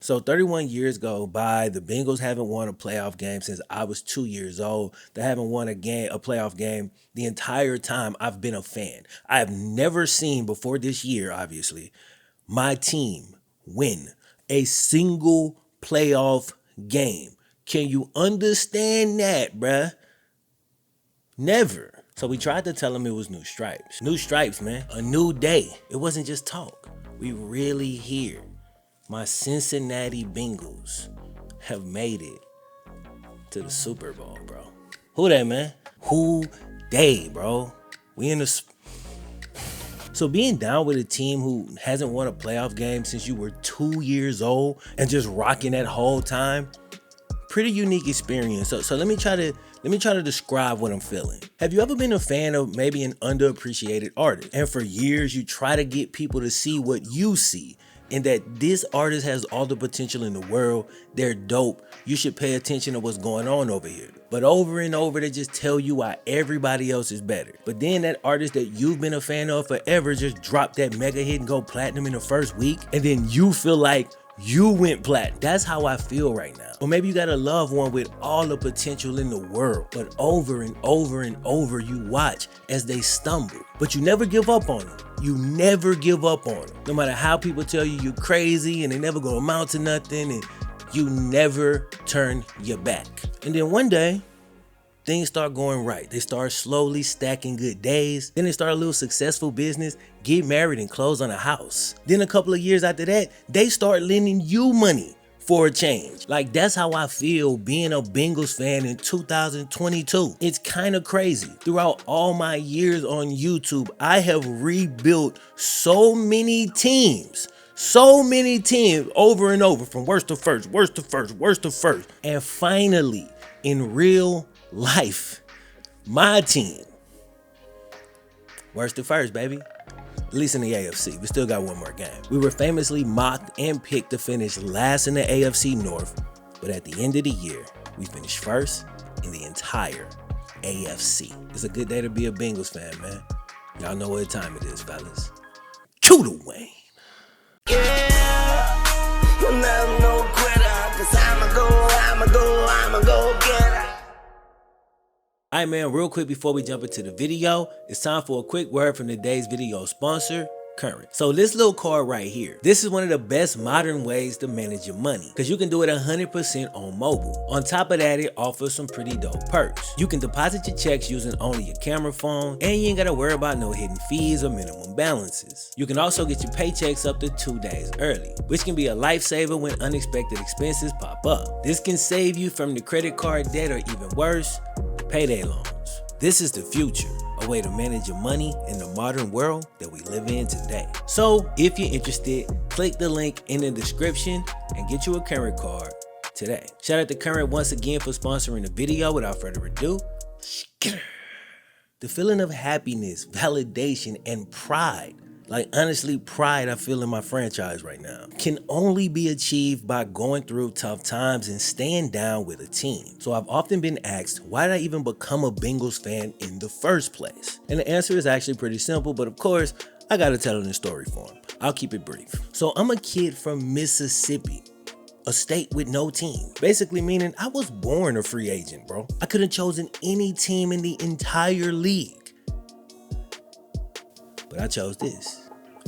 So 31 years go by. The Bengals haven't won a playoff game since I was 2 years old. They haven't won a playoff game the entire time I've been a fan. I have never seen before this year, obviously, my team win a single playoff game. Can you understand that, bruh? Never. So we tried to tell him it was new stripes. New stripes, man. A new day. It wasn't just talk. We really here. My Cincinnati Bengals have made it to the Super Bowl, bro. Who they, man? Who they, bro? We in the... So being down with a team who hasn't won a playoff game since you were 2 years old and just rocking that whole time, pretty unique experience. So let me try to describe what I'm feeling. Have you ever been a fan of maybe an underappreciated artist, and for years you try to get people to see what you see, and that this artist has all the potential in the world, they're dope, you should pay attention to what's going on over here. But over and over they just tell you why everybody else is better. But then that artist that you've been a fan of forever just dropped that mega hit and go platinum in the first week, and then you feel like you went platinum. That's how I feel right now. Or maybe you got a loved one with all the potential in the world, but over and over and over you watch as they stumble. But you never give up on them. You never give up on them. No matter how people tell you you're crazy and they never gonna amount to nothing, and you never turn your back. And then one day, things start going right. They start slowly stacking good days. Then they start a little successful business, get married and close on a house. Then a couple of years after that, they start lending you money for a change. Like, that's how I feel being a Bengals fan in 2022. It's kind of crazy. Throughout all my years on YouTube, I have rebuilt so many teams over and over, from worst to first, worst to first, worst to first. And finally, in real life, my team, worst to first, baby. At least in the AFC. We still got one more game. We were famously mocked and picked to finish last in the AFC North, but at the end of the year, we finished first in the entire AFC. It's a good day to be a Bengals fan, man. Y'all know what time it is, fellas. Chew the Wayne. Yeah, you'll never know quitter, 'cause I'ma go get her. Alright, man, real quick before we jump into the video, it's time for a quick word from today's video sponsor, Current. So this little card right here, this is one of the best modern ways to manage your money, because you can do it 100% on mobile. On top of that, it offers some pretty dope perks. You can deposit your checks using only your camera phone, and you ain't gotta worry about no hidden fees or minimum balances. You can also get your paychecks up to 2 days early, which can be a lifesaver when unexpected expenses pop up. This can save you from the credit card debt, or even worse, payday loans. This is the future, a way to manage your money in the modern world that we live in today. So if you're interested, click the link in the description and get you a Current card today. Shout out to Current once again for sponsoring the video. Without further ado, the feeling of happiness, validation, and pride, like honestly pride I feel in my franchise right now, can only be achieved by going through tough times and staying down with a team. So I've often been asked, why did I even become a Bengals fan in the first place? And the answer is actually pretty simple, but of course, I gotta tell the story for him. I'll keep it brief. So I'm a kid from Mississippi, a state with no team. Basically meaning I was born a free agent, bro. I could have chosen any team in the entire league, but I chose this.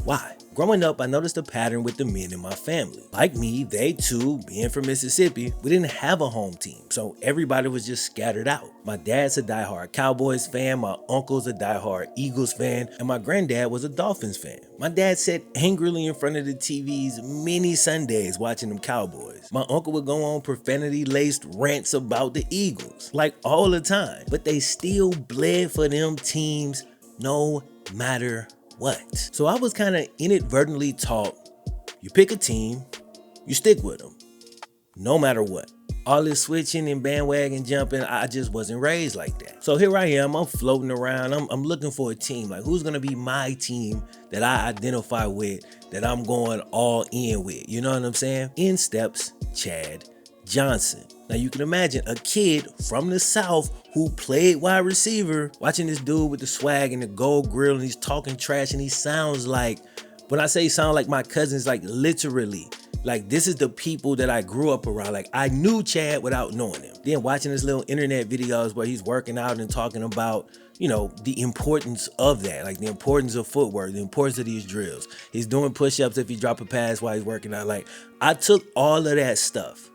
Why? Growing up, I noticed a pattern with the men in my family. Like me, they too, being from Mississippi, we didn't have a home team, so everybody was just scattered out. My dad's a diehard Cowboys fan, my uncle's a diehard Eagles fan, and my granddad was a Dolphins fan. My dad sat angrily in front of the TVs many Sundays watching them Cowboys. My uncle would go on profanity-laced rants about the Eagles, like all the time, but they still bled for them teams no matter what. So I was kind of inadvertently taught, you pick a team, you stick with them, no matter what. All this switching and bandwagon jumping, I just wasn't raised like that. So here I am, I'm floating around, I'm looking for a team. Like, who's gonna be my team that I identify with, that I'm going all in with? You know what I'm saying? In steps Chad Johnson. Now you can imagine a kid from the South who played wide receiver, watching this dude with the swag and the gold grill, and he's talking trash, and he sounds like, when I say sound like my cousins, like literally Like, this is the people that I grew up around. Like, I knew Chad without knowing him. Then watching his little internet videos where he's working out and talking about, you know, the importance of that, like the importance of footwork, the importance of these drills. He's doing push-ups if he drop a pass while he's working out. Like, I took all of that stuff.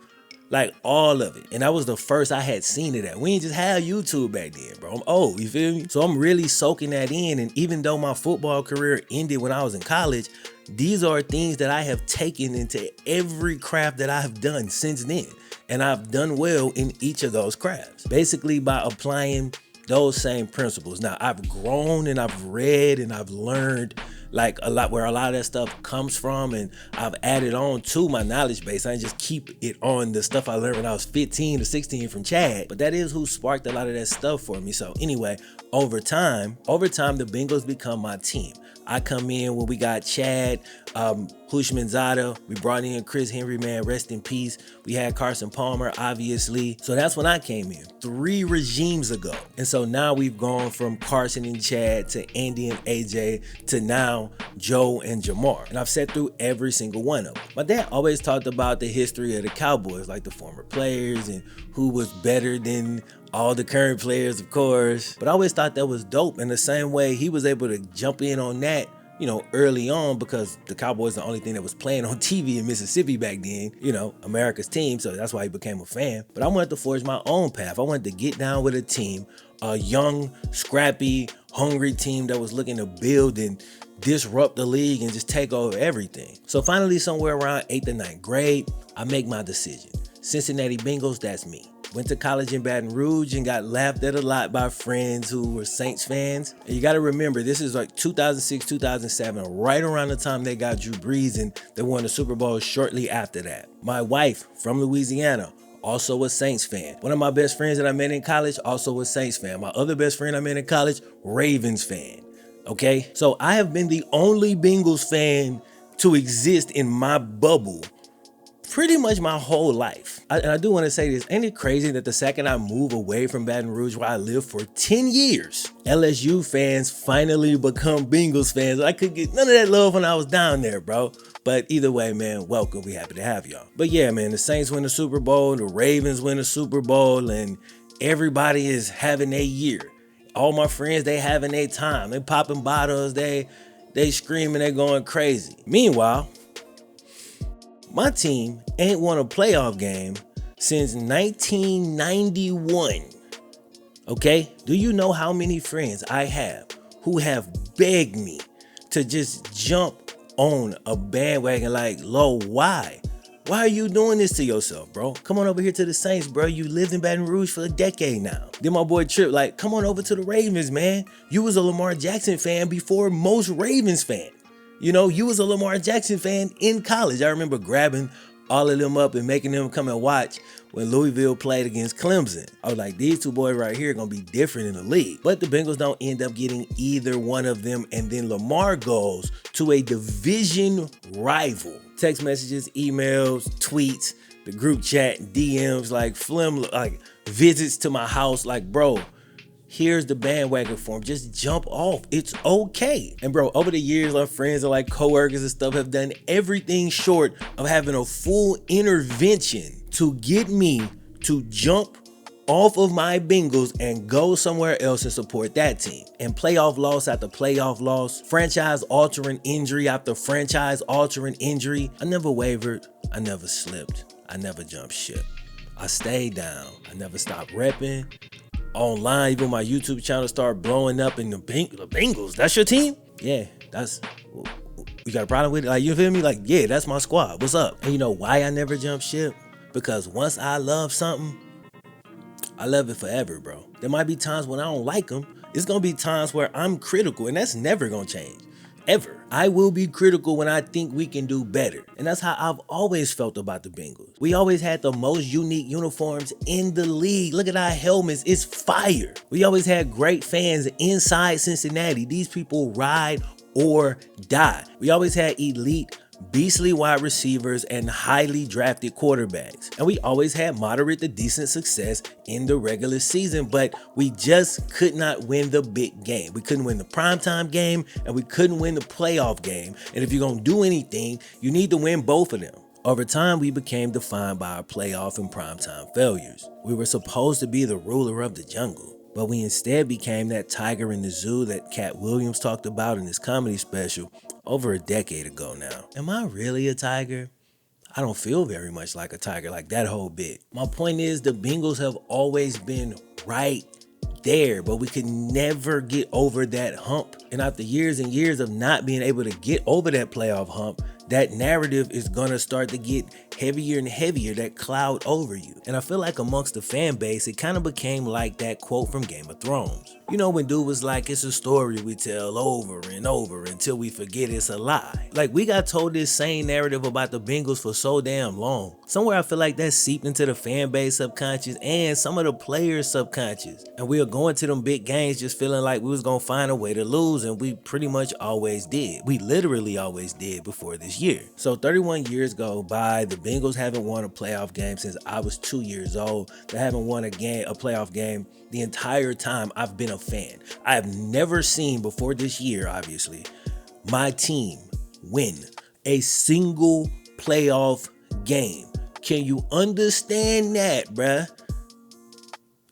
Like, all of it. And that was the first I had seen it at. We didn't just have YouTube back then, bro. I'm old, you feel me? So I'm really soaking that in. And even though my football career ended when I was in college, these are things that I have taken into every craft that I've done since then. And I've done well in each of those crafts. Basically by applying those same principles. Now, I've grown and I've read and I've learned like a lot, where a lot of that stuff comes from, and I've added on to my knowledge base. I didn't just keep it on the stuff I learned when I was 15 to 16 from Chad, but that is who sparked a lot of that stuff for me. So anyway, over time, the Bengals become my team. I come in when we got Chad, Hushmanzada. We brought in Chris Henry, man, rest in peace. We had Carson Palmer, obviously. So that's when I came in 3 regimes ago. And so now we've gone from Carson and Chad to Andy and AJ to now Joe and Jamar. And I've sat through every single one of them. My dad always talked about the history of the Cowboys, like the former players and who was better than all the current players, of course. But I always thought that was dope. In the same way, he was able to jump in on that, you know, early on, because the Cowboys are the only thing that was playing on TV in Mississippi back then, you know, America's team. So that's why he became a fan. But I wanted to forge my own path. I wanted to get down with a team, a young, scrappy, hungry team that was looking to build and disrupt the league and just take over everything. So finally, somewhere around 8th or 9th grade, I make my decision. Cincinnati Bengals, that's me. Went to college in Baton Rouge and got laughed at a lot by friends who were Saints fans. And you got to remember, this is like 2006, 2007, right around the time they got Drew Brees, and they won the Super Bowl shortly after that. My wife from Louisiana, also a Saints fan. One of my best friends that I met in college, also a Saints fan. My other best friend I met in college, Ravens fan. Okay? So I have been the only Bengals fan to exist in my bubble pretty much my whole life. And I do want to say this, ain't it crazy that the second I move away from Baton Rouge, where I lived for 10 years, LSU fans finally become Bengals fans? I could get none of that love when I was down there, bro. But either way, man, welcome. We happy to have y'all. But yeah, man, the Saints win the Super Bowl, the Ravens win the Super Bowl, and everybody is having a year. All my friends, they having their time. They popping bottles, they screaming, they going crazy. Meanwhile, my team ain't won a playoff game since 1991. Okay? Do you know how many friends I have who have begged me to just jump on a bandwagon like, Lo, why? Why are you doing this to yourself, bro? Come on over here to the Saints, bro. You lived in Baton Rouge for a decade now. Then my boy Trip, like, come on over to the Ravens, man. You was a Lamar Jackson fan before most Ravens fans. You know, you was a Lamar Jackson fan in college. I remember grabbing all of them up and making them come and watch when Louisville played against Clemson. I was like, these two boys right here are going to be different in the league. But the Bengals don't end up getting either one of them. And then Lamar goes to a division rival. Text messages, emails, tweets, the group chat, DMs, like FlemLo, like visits to my house. Like, bro, here's the bandwagon form. Just jump off. It's okay. And bro, over the years, our friends and like coworkers and stuff have done everything short of having a full intervention to get me to jump off of my Bengals and go somewhere else and support that team. And playoff loss after playoff loss, franchise-altering injury after franchise-altering injury, I never wavered. I never slipped. I never jumped ship. I stayed down. I never stopped repping. Online, even my YouTube channel started blowing up, and the Bengals, that's your team? Yeah, you got a problem with it? Like, you feel me? Like, yeah, that's my squad. What's up? And you know why I never jump ship? Because once I love something, I love it forever, bro. There might be times when I don't like them. It's gonna be times where I'm critical, and that's never gonna change. Ever. I will be critical when I think we can do better. And that's how I've always felt about the Bengals. We always had the most unique uniforms in the league. Look at our helmets. It's fire. We always had great fans inside Cincinnati. These people ride or die. We always had elite, beastly wide receivers and highly drafted quarterbacks. And we always had moderate to decent success in the regular season, but we just could not win the big game. We couldn't win the primetime game, and we couldn't win the playoff game. And if you're gonna do anything, you need to win both of them. Over time, we became defined by our playoff and primetime failures. We were supposed to be the ruler of the jungle, but we instead became that tiger in the zoo that Cat Williams talked about in his comedy special over a decade ago now. Am I really a tiger? I don't feel very much like a tiger, like that whole bit. My point is, the Bengals have always been right there, but we could never get over that hump. And after years and years of not being able to get over that playoff hump, that narrative is gonna start to get heavier and heavier, that cloud over you. And I feel like amongst the fan base, it kind of became like that quote from Game of Thrones. You know, when dude was like, it's a story we tell over and over until we forget it's a lie. Like, we got told this same narrative about the Bengals for so damn long. Somewhere I feel like that seeped into the fan base subconscious and some of the players subconscious. And we were going to them big games just feeling like we was gonna find a way to lose, and we pretty much always did. We literally always did before this year. So 31 years go by, the Bengals haven't won a playoff game since I was 2 years old. They haven't won a playoff game the entire time I've been a fan. I have never seen before this year, obviously, my team win a single playoff game. Can you understand that, bruh?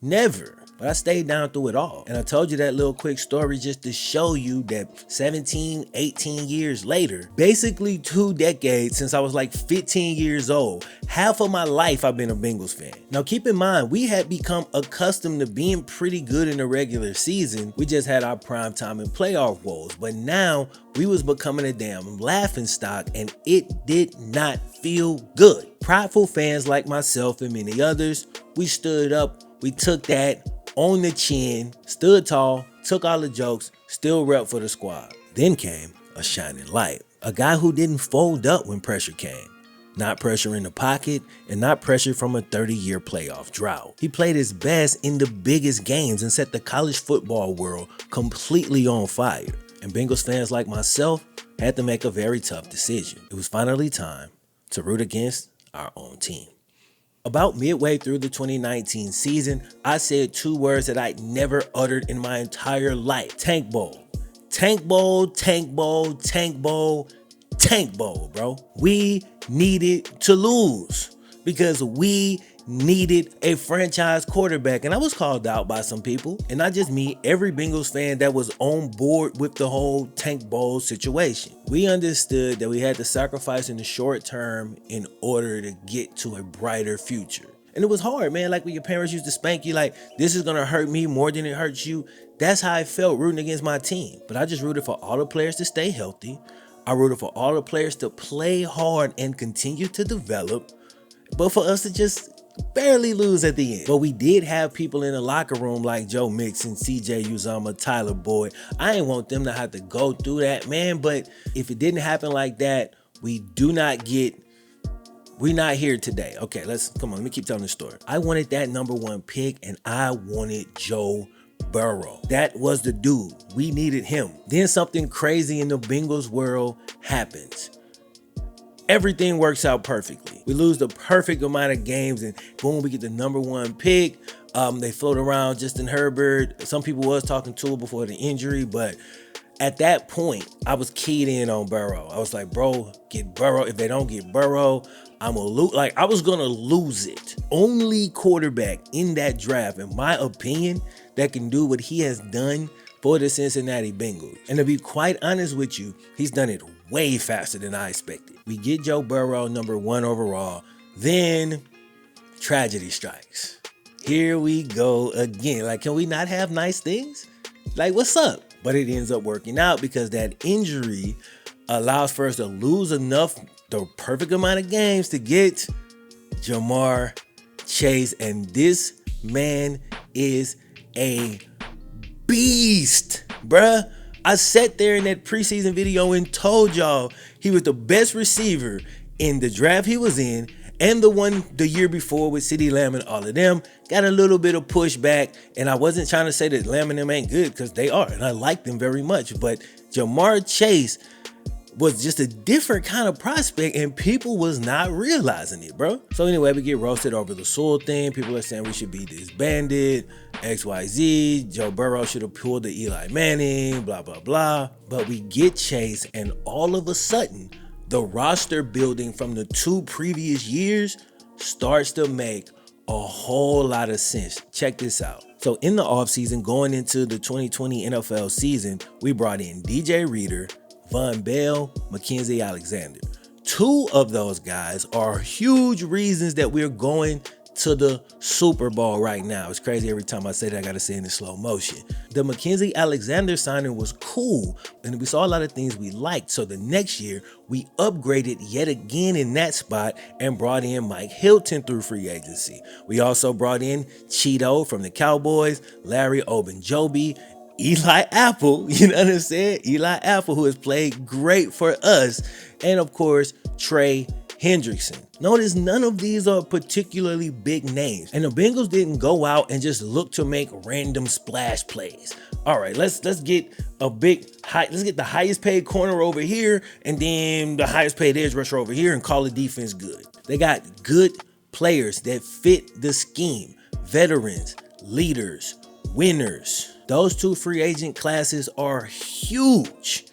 Never. But I stayed down through it all. And I told you that little quick story just to show you that 17, 18 years later, basically 2 decades since I was like 15 years old, half of my life I've been a Bengals fan. Now keep in mind, we had become accustomed to being pretty good in the regular season. We just had our primetime and playoff woes. But now we was becoming a damn laughing stock, and it did not feel good. Prideful fans like myself and many others, we stood up, we took that on the chin, stood tall, took all the jokes, still rep for the squad. Then came a shining light. A guy who didn't fold up when pressure came. Not pressure in the pocket, and not pressure from a 30-year playoff drought. He played his best in the biggest games and set the college football world completely on fire. And Bengals fans like myself had to make a very tough decision. It was finally time to root against our own team. About midway through the 2019 season, I said 2 words that I'd never uttered in my entire life. Tank bowl. Tank bowl, tank bowl, tank bowl, tank bowl, bro. We needed to lose because we needed a franchise quarterback. And I was called out by some people, and not just me, every Bengals fan that was on board with the whole tank bowl situation. We understood that we had to sacrifice in the short term in order to get to a brighter future. And it was hard, man. Like when your parents used to spank you, like, this is gonna hurt me more than it hurts you. That's how I felt rooting against my team. But I just rooted for all the players to stay healthy. I rooted for all the players to play hard and continue to develop, but for us to just barely lose at the end. But we did have people in the locker room like Joe Mixon, CJ Uzomah, Tyler Boyd. I ain't want them to have to go through that, man. But if it didn't happen like that, we're not here today. Okay, let me keep telling the story. I wanted that #1 pick, and I wanted Joe Burrow. That was the dude. We needed him. Then something crazy in the Bengals world happens. Everything works out perfectly. We lose the perfect amount of games, and boom, we get the #1 pick. They float around Justin Herbert. Some people was talking to him before the injury, but at that point, I was keyed in on Burrow. I was like, bro, get Burrow. If they don't get Burrow, I'm gonna lose. Like, I was gonna lose it. Only quarterback in that draft, in my opinion, that can do what he has done for the Cincinnati Bengals. And to be quite honest with you, he's done it way faster than I expected. We get Joe Burrow, #1 overall. Then tragedy strikes. Here we go again. Like, can we not have nice things? Like, what's up? But it ends up working out because that injury allows for us to lose enough, the perfect amount of games to get Jamar Chase. And this man is a beast, bruh. I sat there in that preseason video and told y'all he was the best receiver in the draft he was in, and the one the year before with CeeDee Lamb and all of them. Got a little bit of pushback, and I wasn't trying to say that Lamb and them ain't good, because they are, and I like them very much. But Jamar Chase was just a different kind of prospect, and people was not realizing it, bro. So anyway, we get roasted over the Sewell thing. People are saying we should be disbanded, XYZ, Joe Burrow should have pulled the Eli Manning, blah, blah, blah. But we get Chase, and all of a sudden, The roster building from the 2 previous years starts to make a whole lot of sense. Check this out. So in the offseason, going into the 2020 NFL season, we brought in DJ Reader, Von Bell, Mackenzie Alexander. 2 of those guys are huge reasons that we're going to the Super Bowl right now. It's crazy every time I say that, I gotta say it in slow motion. The Mackenzie Alexander signing was cool, and we saw a lot of things we liked. So the next year, we upgraded yet again in that spot and brought in Mike Hilton through free agency. We also brought in Cheeto from the Cowboys, Larry Ogunjobi, Eli Apple, you know what I'm saying? Eli Apple, who has played great for us, and of course, Trey Hendrickson. Notice none of these are particularly big names, and the Bengals didn't go out and just look to make random splash plays. All right, let's get let's get the highest paid corner over here, and then the highest paid edge rusher over here, and call the defense good. They got good players that fit the scheme, veterans, leaders, winners. Those 2 free agent classes are huge.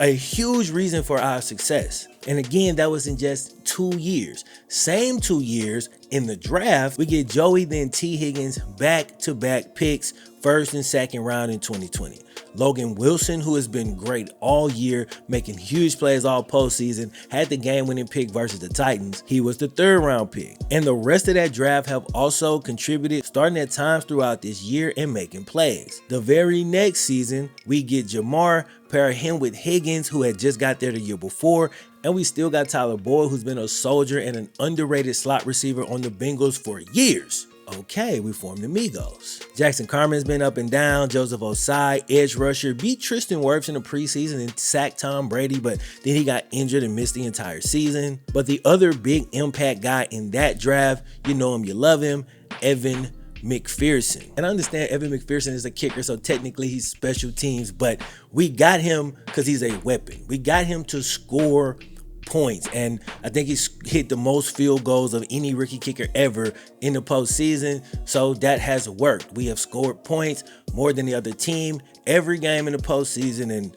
A huge reason for our success. And again, that was in just 2 years. Same 2 years in the draft, we get Joey then T. Higgins back-to-back picks, 1st and 2nd round in 2020. Logan Wilson, who has been great all year, making huge plays all postseason, had the game-winning pick versus the Titans. He was the 3rd round pick. And the rest of that draft have also contributed, starting at times throughout this year and making plays. The very next season, we get Jamar, pair him with Higgins, who had just got there the year before, and we still got Tyler Boyd, who's been a soldier and an underrated slot receiver on the Bengals for years. Okay, we formed the Migos. Jackson Carman's been up and down. Joseph Osai, edge rusher, beat Tristan Wirfs in the preseason and sacked Tom Brady, but then he got injured and missed the entire season. But the other big impact guy in that draft, you know him, you love him, Evan McPherson. And I understand Evan McPherson is a kicker, so technically he's special teams, but we got him because he's a weapon. We got him to score points, and I think he's hit the most field goals of any rookie kicker ever in the postseason, so that has worked. We have scored points more than the other team every game in the postseason, and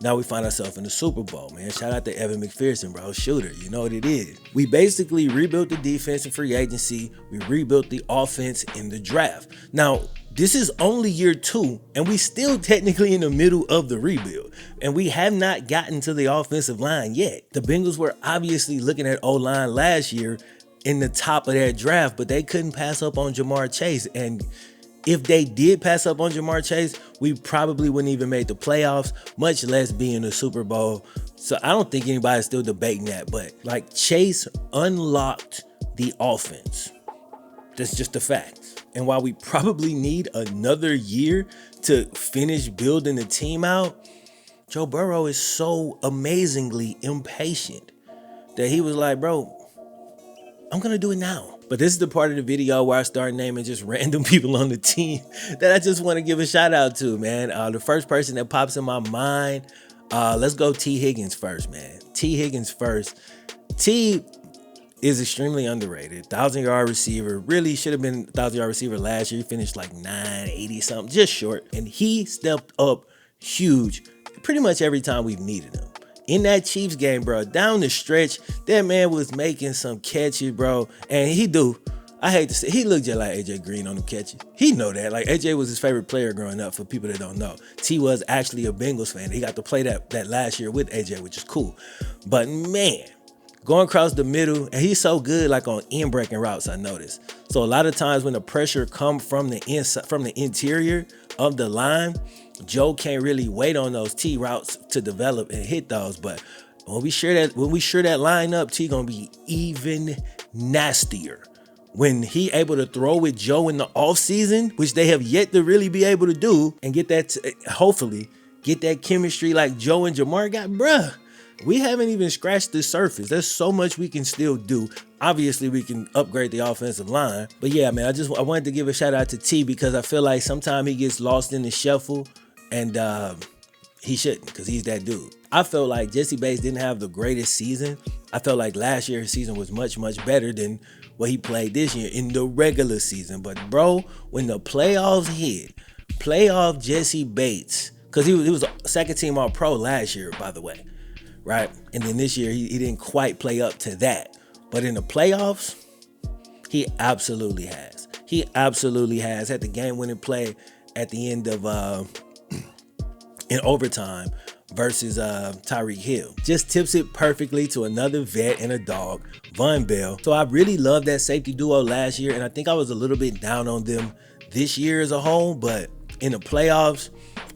now we find ourselves in the Super Bowl, man. Shout out to Evan McPherson, bro. Shooter, you know what it is. We basically rebuilt the defense in free agency. We rebuilt the offense in the draft. Now, this is only year 2, and we still technically in the middle of the rebuild, and we have not gotten to the offensive line yet. The Bengals were obviously looking at O-line last year in the top of their draft, but they couldn't pass up on Jamar Chase, and if they did pass up on Jamar Chase, we probably wouldn't even make the playoffs, much less be in the Super Bowl. So I don't think anybody's still debating that, but like Chase unlocked the offense. That's just a fact. And while we probably need another year to finish building the team out, Joe Burrow is so amazingly impatient that he was like, bro, I'm going to do it now. But this is the part of the video where I start naming just random people on the team that I just want to give a shout out to, man. The first person that pops in my mind, let's go T. Higgins first, man. T. Higgins first. T is extremely underrated. 1,000-yard receiver. Really should have been 1,000-yard receiver last year. He finished like 980 something, just short. And he stepped up huge pretty much every time we've needed him. In that Chiefs game, bro, down the stretch, that man was making some catches, bro. And I hate to say, he looked just like AJ Green on the catches. He know that. Like, AJ was his favorite player growing up, for people that don't know. T was actually a Bengals fan. He got to play that last year with AJ, which is cool. But man, going across the middle, and he's so good like on in-breaking routes, I noticed. So a lot of times when the pressure come from the inside, from the interior of the line, Joe can't really wait on those T routes to develop and hit those. But when we share that line up, T gonna be even nastier. When he able to throw with Joe in the offseason, which they have yet to really be able to do, and get that, hopefully, get that chemistry like Joe and Jamar got, bruh. We haven't even scratched the surface. There's so much we can still do. Obviously, we can upgrade the offensive line. But yeah, man, I wanted to give a shout out to T because I feel like sometimes he gets lost in the shuffle, and he shouldn't, because he's that dude. I felt like Jesse Bates didn't have the greatest season. I felt like last year's season was much, much better than what he played this year in the regular season. But bro, when the playoffs hit, playoff Jesse Bates, because he was a second team All-Pro last year, by the way. right? And then this year, he didn't quite play up to that. But in the playoffs, he absolutely has. He absolutely has. Had the game-winning play at the end of in overtime versus Tyreek Hill. Just tips it perfectly to another vet and a dog, Von Bell. So I really loved that safety duo last year, and I think I was a little bit down on them this year as a whole, but in the playoffs,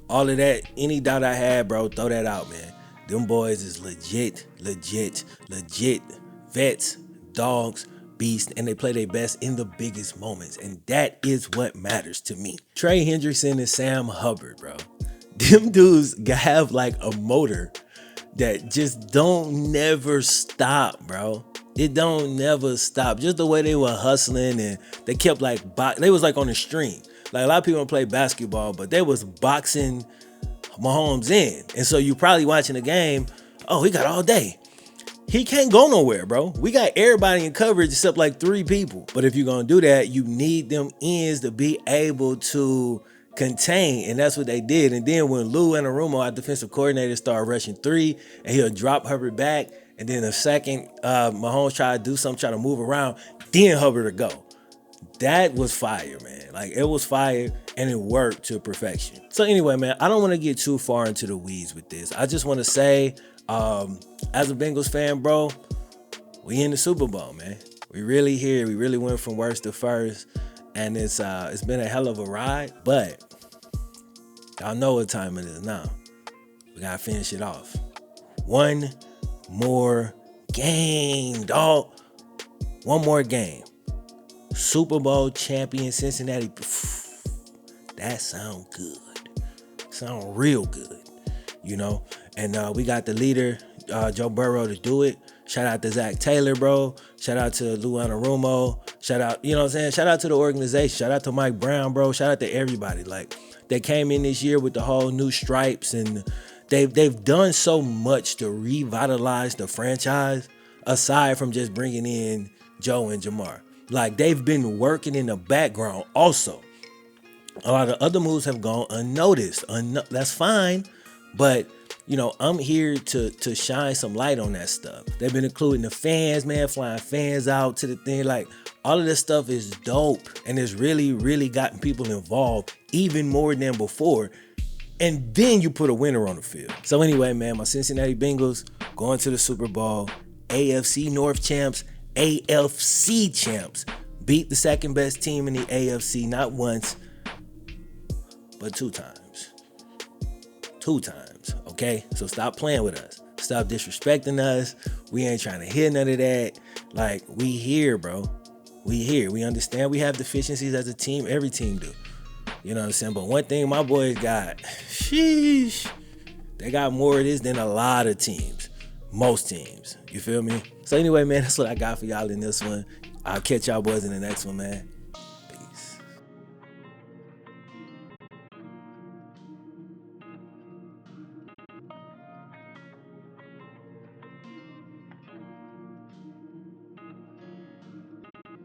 all of that, any doubt I had, bro, throw that out, man. Them boys is legit vets, dogs, beasts, and they play their best in the biggest moments, and that is what matters to me. Trey Hendrickson and Sam Hubbard, bro. Them dudes have like a motor that just don't never stop, bro. It don't never stop. Just the way they were hustling, and they kept like, they was like on a string. Like a lot of people don't play basketball, but they was boxing Mahomes in. And so you probably watching the game, oh, he got all day. He can't go nowhere, bro. We got everybody in coverage except like 3 people. But if you're going to do that, you need them ends to be able to contain, and that's what they did. And then when Lou Anarumo, our defensive coordinator, started rushing 3, and he'll drop Hubbard back, and then the second Mahomes try to do something, try to move around, then Hubbard to go. That was fire, man. Like, it was fire, and it worked to perfection. So anyway, man, I don't want to get too far into the weeds with this. I just want to say, as a Bengals fan, bro, we in the Super Bowl, man. We really here. We really went from worst to first. And it's been a hell of a ride, but y'all know what time it is now. We gotta finish it off. One more game, dog. One more game. Super Bowl champion Cincinnati. That sound good. Sound real good, you know? And we got the leader, Joe Burrow, to do it. Shout out to Zach Taylor, bro. Shout out to Lou Anarumo. Shout out, you know what I'm saying? Shout out to the organization. Shout out to Mike Brown, bro. Shout out to everybody. Like, they came in this year with the whole new stripes, and they've done so much to revitalize the franchise, aside from just bringing in Joe and Jamar. Like, they've been working in the background also. A lot of other moves have gone unnoticed. That's fine, but you know, I'm here to shine some light on that stuff. They've been including the fans, man, flying fans out to the thing. Like, all of this stuff is dope, and it's really, really gotten people involved even more than before. And then you put a winner on the field. So anyway, man, my Cincinnati Bengals going to the Super Bowl. AFC North champs, AFC champs. Beat the second best team in the AFC, not once, but 2 times. 2 times. Okay, so stop playing with us. Stop disrespecting us. We ain't trying to hear none of that. Like, we here, bro. We here. We understand we have deficiencies as a team. Every team do. You know what I'm saying? But one thing my boys got, sheesh, they got more of this than a lot of teams. Most teams. You feel me? So anyway, man, that's what I got for y'all in this one. I'll catch y'all boys in the next one, man.